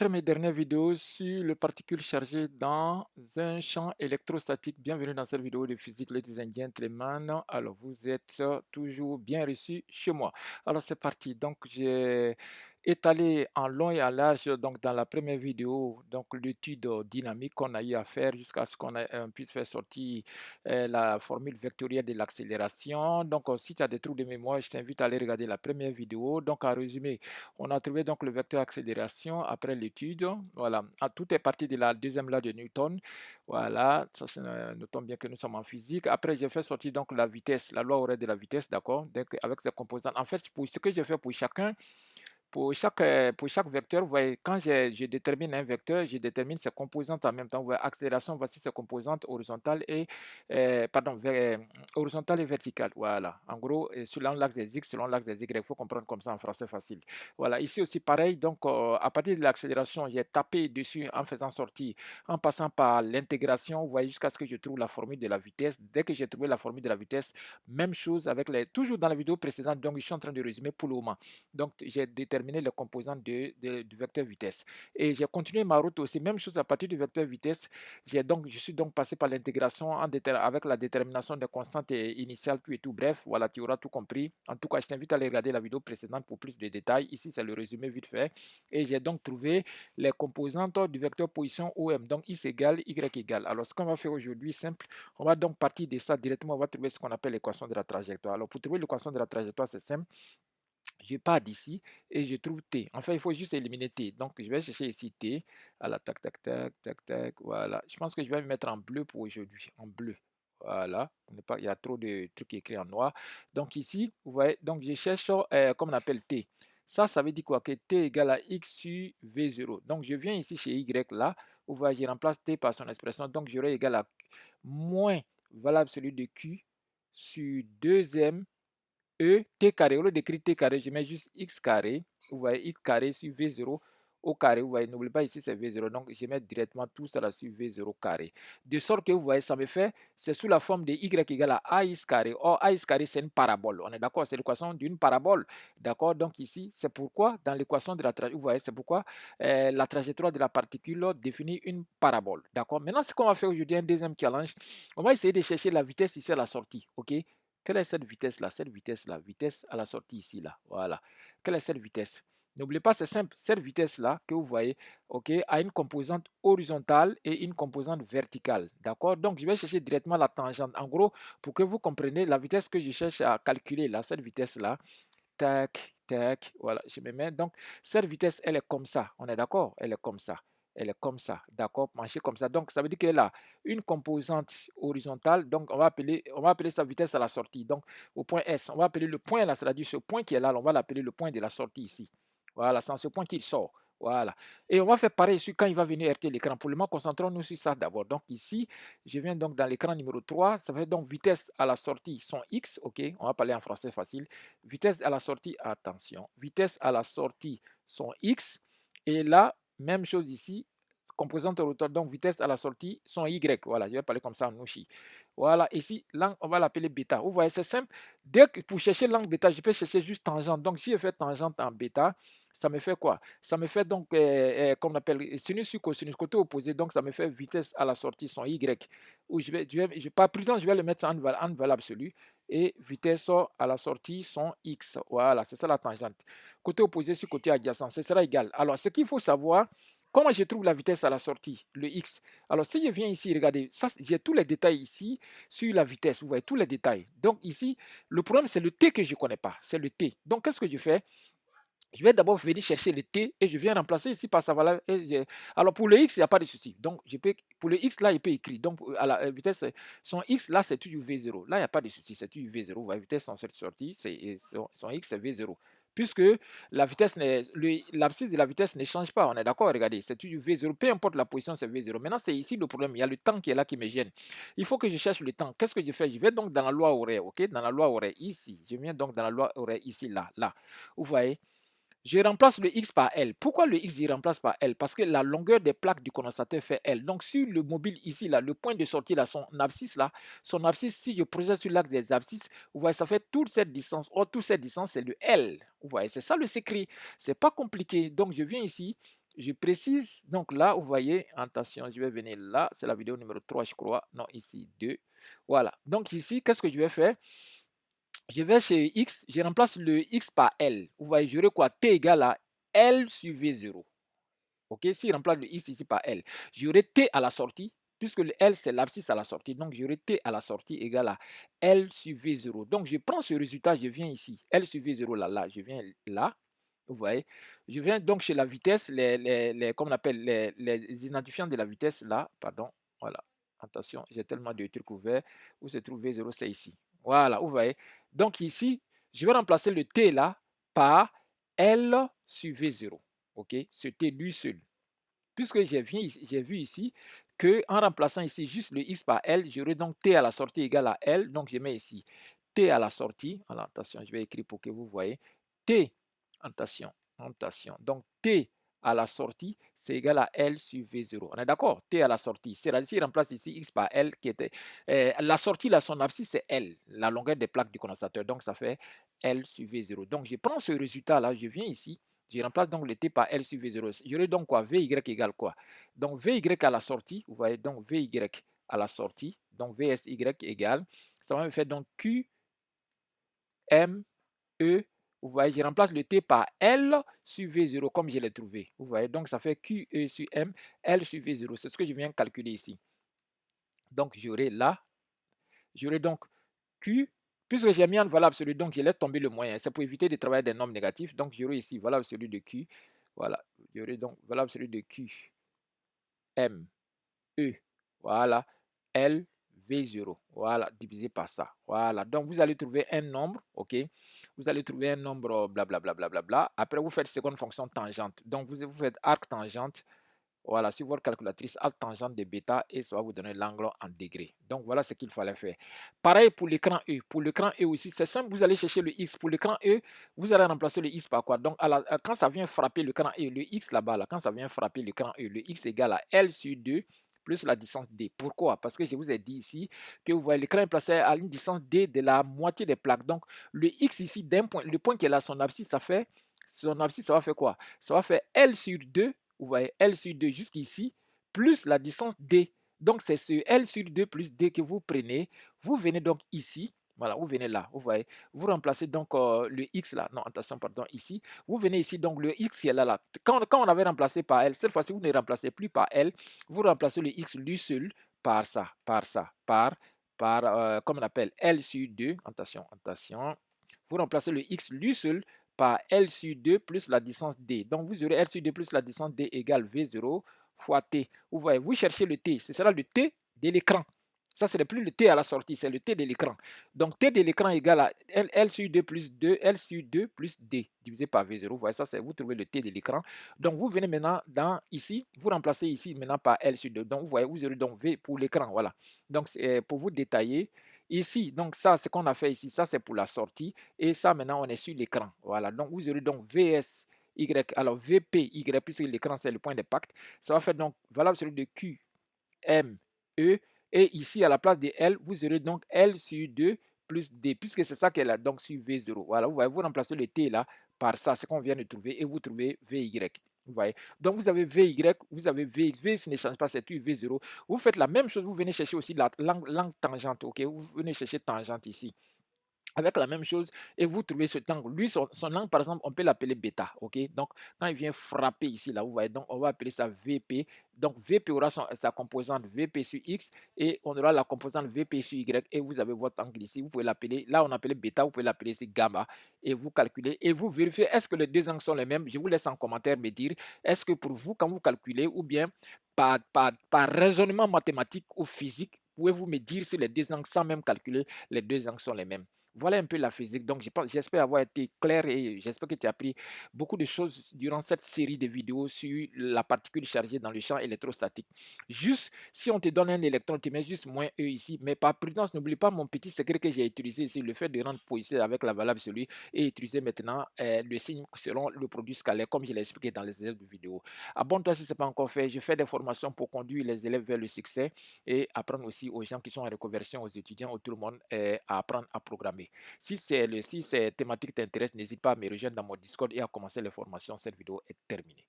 quatrième et dernière vidéo sur les particules chargées dans un champ électrostatique. Bienvenue dans cette vidéo de physique, ladies and gentlemen. Alors, vous êtes toujours bien reçus chez moi. Alors, c'est parti. Donc, j'ai étalé en long et en large donc dans la première vidéo donc l'étude dynamique qu'on a eu à faire jusqu'à ce qu'on puisse faire sortir la formule vectorielle de l'accélération. Donc, si tu as des trous de mémoire, je t'invite à aller regarder la première vidéo. Donc, en résumé, on a trouvé donc le vecteur accélération après l'étude. Voilà, tout est parti de la deuxième loi de Newton. Voilà, ça, notons bien que nous sommes en physique. Après, j'ai fait sortir donc la vitesse, la loi horaire de la vitesse, d'accord, donc avec ses composantes. En fait, pour ce que j'ai fait pour chacun, pour chaque vecteur, vous voyez, quand je détermine un vecteur, je détermine ses composantes en même temps. Vous voyez, accélération, voici ses composantes horizontales et, horizontales et verticales. Voilà. En gros, selon l'axe des X, selon l'axe des Y, il faut comprendre comme ça en français facile. Voilà. Ici aussi, pareil. Donc, à partir de l'accélération, j'ai tapé dessus en faisant sortir, en passant par l'intégration, vous voyez, jusqu'à ce que je trouve la formule de la vitesse. Dès que j'ai trouvé la formule de la vitesse, même chose avec toujours dans la vidéo précédente. Donc, je suis en train de résumer pour le moment. Donc, j'ai déterminé les composantes du vecteur vitesse. Et j'ai continué ma route aussi, même chose à partir du vecteur vitesse. Je suis donc passé par l'intégration avec la détermination des constantes initiales, puis et tout. Bref, voilà, tu auras tout compris. En tout cas, je t'invite à aller regarder la vidéo précédente pour plus de détails. Ici, c'est le résumé vite fait. Et j'ai donc trouvé les composantes du vecteur position OM. Donc, X égale Y égale. Alors, ce qu'on va faire aujourd'hui, simple. On va donc partir de ça directement. On va trouver ce qu'on appelle l'équation de la trajectoire. Alors, pour trouver l'équation de la trajectoire, c'est simple. Je pars d'ici et je trouve T. Enfin, il faut juste éliminer T. Donc, je vais chercher ici T. Voilà, tac, tac, tac, tac, tac. Voilà. Je pense que je vais me mettre en bleu pour aujourd'hui. En bleu. Voilà. Il y a trop de trucs écrits en noir. Donc, ici, vous voyez, donc je cherche comme on appelle T. Ça veut dire quoi? Que T égale à X sur V0. Donc, je viens ici chez Y là. Vous voyez, je remplace T par son expression. Donc, j'aurai égal à moins valable celui de Q sur 2M T carré, au lieu d'écrire T carré, je mets juste X carré. Vous voyez, X carré sur V0 au carré. Vous voyez, n'oubliez pas ici, c'est V0. Donc, je mets directement tout ça là sur V0 carré. De sorte que vous voyez, ça me fait, c'est sous la forme de Y égale à AX carré. Or, AX carré, c'est une parabole. On est d'accord, c'est l'équation d'une parabole. D'accord, donc ici, c'est pourquoi, dans l'équation de la trajectoire, vous voyez, c'est pourquoi la trajectoire de la particule définit une parabole. D'accord, maintenant, ce qu'on va faire aujourd'hui, un deuxième challenge, on va essayer de chercher la vitesse ici à la sortie. OK? Quelle est cette vitesse-là? Cette vitesse-là, vitesse à la sortie ici, là. Voilà. Quelle est cette vitesse? N'oubliez pas, c'est simple. Cette vitesse-là que vous voyez, OK, a une composante horizontale et une composante verticale. D'accord? Donc, je vais chercher directement la tangente. En gros, pour que vous compreniez la vitesse que je cherche à calculer, là, cette vitesse-là, tac, tac, voilà, je me mets. Donc, cette vitesse, elle est comme ça. On est d'accord? Elle est comme ça. Elle est comme ça, d'accord, penchée comme ça. Donc, ça veut dire qu'elle a une composante horizontale. Donc, on va appeler sa vitesse à la sortie. Donc, au point S, on va appeler le point là, c'est-à-dire ce point qui est là, on va l'appeler le point de la sortie ici. Voilà, c'est en ce point qu'il sort. Voilà. Et on va faire pareil sur quand il va venir RT l'écran. Pour le moment, concentrons-nous sur ça d'abord. Donc, ici, je viens donc dans l'écran numéro 3. Ça fait donc vitesse à la sortie, son X. OK, on va parler en français facile. Vitesse à la sortie, attention. Vitesse à la sortie, son X. Et là, même chose ici, composante rotatoire, donc vitesse à la sortie, son Y. Voilà, je vais parler comme ça en Nushi. Voilà, ici, l'angle, on va l'appeler bêta. Vous voyez, c'est simple. Dès que pour chercher l'angle bêta, je peux chercher juste tangente. Donc, si je fais tangente en bêta, ça me fait quoi? Ça me fait donc, comme on appelle, sinus sur cosinus, côté opposé. Donc, ça me fait vitesse à la sortie, son Y. Ou pas plus tard, je vais le mettre en valeur absolue. Et vitesse à la sortie, son X. Voilà, c'est ça la tangente. Côté opposé sur côté adjacent, ce sera égal. Alors, ce qu'il faut savoir, comment je trouve la vitesse à la sortie, le X? Alors, si je viens ici, regardez, ça, j'ai tous les détails ici sur la vitesse. Vous voyez tous les détails. Donc, ici, le problème, c'est le T que je ne connais pas. C'est le T. Donc, qu'est-ce que je fais? Je vais d'abord venir chercher le T et je viens remplacer ici par sa valeur. Alors pour le X, il n'y a pas de souci. Donc pour le X, là, il peut écrire. Donc à la vitesse, son X, là, c'est toujours V0. Là, il n'y a pas de souci, c'est toujours V0. Vous voyez, vitesse en sortie, son X, c'est V0. Puisque la vitesse, l'abscisse de la vitesse ne change pas. On est d'accord, regardez, c'est toujours V0. Peu importe la position, c'est V0. Maintenant, c'est ici le problème. Il y a le temps qui est là qui me gêne. Il faut que je cherche le temps. Qu'est-ce que je fais? Je vais donc dans la loi horaire, ok? Dans la loi horaire, ici. Je viens donc dans la loi horaire, ici, là. Vous voyez? Je remplace le X par L. Pourquoi le X, je remplace par L? Parce que la longueur des plaques du condensateur fait L. Donc, sur le mobile ici, là, le point de sortie, là, son abscisse, si je projette sur l'axe des abscisses, vous voyez, ça fait toute cette distance. Or, toute cette distance, c'est le L. Vous voyez, c'est ça le secret. C'est pas compliqué. Donc, je viens ici. Je précise, donc là, vous voyez, attention, je vais venir là, c'est la vidéo numéro 3, je crois. Non, ici, 2. Voilà. Donc ici, qu'est-ce que je vais faire? Je vais chez X, je remplace le X par L. Vous voyez, j'aurai quoi? T égale à L sur V0. OK? Si je remplace le X ici par L, j'aurai T à la sortie, puisque le L, c'est l'abscisse à la sortie. Donc, j'aurai T à la sortie égale à L sur V0. Donc, je prends ce résultat, je viens ici. L sur V0, là, je viens là. Vous voyez? Je viens donc chez la vitesse, comme on appelle, les identifiants de la vitesse, là, pardon. Voilà. Attention, j'ai tellement de trucs ouverts. Où se trouve V0, c'est ici. Voilà, vous voyez? Donc, ici, je vais remplacer le T là par L sur V0. OK? C'était lui seul. Puisque j'ai vu ici que en remplaçant ici juste le x par L, j'aurai donc T à la sortie égale à L. Donc je mets ici T à la sortie. Alors attention, je vais écrire pour que vous voyez. T, attention, attention. Donc T à la sortie, c'est égal à L sur V0. On est d'accord? T à la sortie. C'est-à-dire, si je remplace ici x par L, qui était. La sortie, là, son abscisse, c'est L, la longueur des plaques du condensateur. Donc ça fait L sur V0. Donc je prends ce résultat-là, je viens ici. Je remplace donc le T par L sur V0. J'aurai donc quoi? VY égale quoi? Donc VY à la sortie, vous voyez, donc VY à la sortie, donc VSY égale, ça va me faire donc Q, M, E, vous voyez, je remplace le T par L sur V0 comme je l'ai trouvé. Vous voyez, donc ça fait Q, E sur M, L sur V0. C'est ce que je viens de calculer ici. Donc j'aurai là, j'aurai donc Q, puisque j'ai mis en valeur absolue, donc je laisse tomber le moyen. C'est pour éviter de travailler des nombres négatifs. Donc j'aurai ici valeur absolue de Q. Voilà, j'aurai donc valeur absolue de Q, M, E, voilà, L, V0, voilà, divisé par ça. Voilà, donc vous allez trouver un nombre, ok? Vous allez trouver un nombre, blablabla. Bla, bla, bla, bla. Après, vous faites seconde fonction tangente. Donc, vous faites arc tangente. Voilà, sur votre calculatrice, arc tangente de bêta et ça va vous donner l'angle en degrés. Donc, voilà ce qu'il fallait faire. Pareil pour l'écran E. Pour l'écran E aussi, c'est simple, vous allez chercher le X. Pour l'écran E, vous allez remplacer le X par quoi? Donc, quand ça vient frapper l'écran E, le X là-bas, là, quand ça vient frapper l'écran E, le X égale à L sur 2 plus la distance D. Pourquoi? Parce que je vous ai dit ici que vous voyez l'écran est placé à une distance D de la moitié des plaques. Donc, le X ici, d'un point, le point qui est là, son abscisse, ça va faire quoi? Ça va faire L sur 2, vous voyez, L sur 2 jusqu'ici, plus la distance D. Donc, c'est ce L sur 2 plus D que vous prenez. Vous venez donc ici. Voilà, vous venez là, vous voyez. Vous remplacez donc le X là. Non, attention, pardon, ici. Vous venez ici, donc le X qui est là. Quand on avait remplacé par L, cette fois-ci, vous ne remplacez plus par L. Vous remplacez le X lui seul par ça, comme on appelle L sur 2. Attention, attention. Vous remplacez le X lui seul par L sur 2 plus la distance D. Donc, vous aurez L sur 2 plus la distance D égale V0 fois T. Vous voyez, vous cherchez le T. Ce sera le T de l'écran. Ça, ce n'est plus le T à la sortie, c'est le T de l'écran. Donc, T de l'écran égale à L sur 2 plus 2, L sur 2 plus D divisé par V0. Vous voyez, ça, c'est vous trouvez le T de l'écran. Donc, vous venez maintenant dans ici, vous remplacez ici maintenant par L sur 2. Donc, vous voyez, vous aurez donc V pour l'écran. Voilà. Donc, pour vous détailler, ici, donc ça, ce qu'on a fait ici, ça, c'est pour la sortie. Et ça, maintenant, on est sur l'écran. Voilà. Donc, vous aurez donc VS. Y, alors VP, Y, puisque l'écran c'est le point d'impact, ça va faire donc valable celui de Q, M, E, et ici à la place de L, vous aurez donc L sur 2 plus D, puisque c'est ça qu'elle a donc sur V0. Voilà, vous voyez, vous remplacez le T là par ça, ce qu'on vient de trouver, et vous trouvez VY. Vous voyez, donc vous avez VY, vous avez V, V ne change pas, c'est toujours V0. Vous faites la même chose, vous venez chercher aussi la langue tangente, ok? Vous venez chercher tangente ici avec la même chose et vous trouvez cet angle. Lui, son angle, par exemple, on peut l'appeler bêta. Ok, donc quand il vient frapper ici, là, vous voyez, donc on va appeler ça VP. Donc VP aura sa composante VP sur X et on aura la composante VP sur Y et vous avez votre angle ici. Vous pouvez l'appeler, là on appelle bêta, vous pouvez l'appeler ici gamma et vous calculez et vous vérifiez est-ce que les deux angles sont les mêmes. Je vous laisse en commentaire me dire est-ce que pour vous, quand vous calculez ou bien par raisonnement mathématique ou physique, pouvez-vous me dire si les deux angles sans même calculer, les deux angles sont les mêmes. Voilà un peu la physique. Donc, j'espère avoir été clair et j'espère que tu as appris beaucoup de choses durant cette série de vidéos sur la particule chargée dans le champ électrostatique. Juste, si on te donne un électron, tu mets juste moins E ici. Mais par prudence, n'oublie pas mon petit secret que j'ai utilisé ici, le fait de rendre positif avec la valable absolue et utiliser maintenant le signe selon le produit scalaire, comme je l'ai expliqué dans les élèves de vidéo. Abonne-toi si ce n'est pas encore fait. Je fais des formations pour conduire les élèves vers le succès et apprendre aussi aux gens qui sont en reconversion, aux étudiants, à tout le monde à apprendre à programmer. Si ces thématiques t'intéressent, n'hésite pas à me rejoindre dans mon Discord et à commencer les formations. Cette vidéo est terminée.